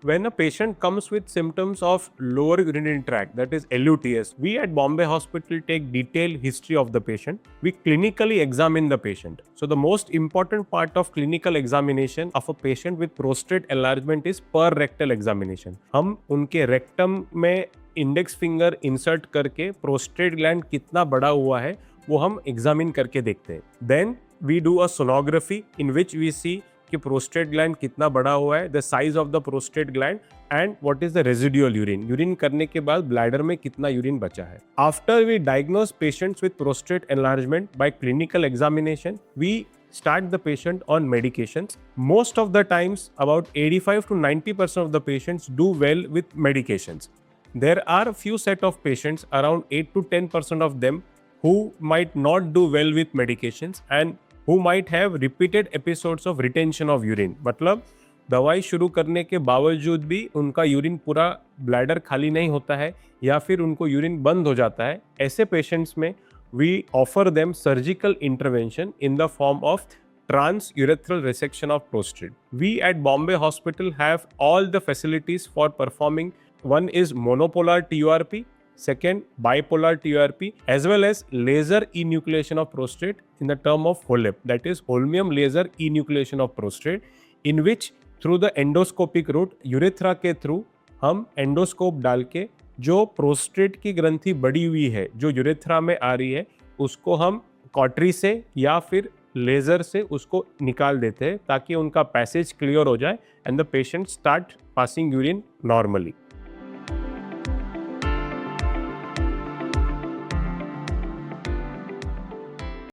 When a patient comes with symptoms of lower urinary tract, that is LUTS, we at Bombay Hospital take detailed history of the patient. We clinically examine the patient. So the most important part of clinical examination of a patient with prostate enlargement is per rectal examination. हम उनके rectum में index finger insert करके prostate gland कितना बड़ा हुआ है वो हम एग्जामिन करके देखते हैं. Then we do a sonography in which we see कि प्रोस्टेट ग्लैंड कितना बड़ा हुआ है, the size of the prostate gland and what is the residual urine. Urine करने के बाद ब्लैडर में कितना यूरिन बचा है. After we diagnose patients with prostate enlargement by clinical examination, we start the patient on medications. Most of the times, about 85 to 90% of the patients do well with medications. There are a few set of patients, around 8 to 10% of them, who might not do well with medications and who might have repeated episodes of retention of urine. मतलब दवाई शुरू करने के बावजूद भी उनका urine पूरा bladder खाली नहीं होता है या फिर उनको यूरिन बंद हो जाता है. ऐसे पेशेंट्स में we offer them surgical intervention in the form of transurethral resection of prostate. We at Bombay Hospital have all the facilities for performing. One is monopolar TURP, second bipolar TURP, as well as laser enucleation of prostate in the term of HOLEP, that is holmium laser enucleation of prostate, in which through the endoscopic route urethra के through हम endoscope डाल के जो prostate की ग्रंथि बढ़ी हुई है जो यूरेथ्रा में आ रही है उसको हम कॉटरी से या फिर लेज़र से उसको निकाल देते हैं ताकि उनका पैसेज क्लियर हो जाए and the patient start passing urine normally.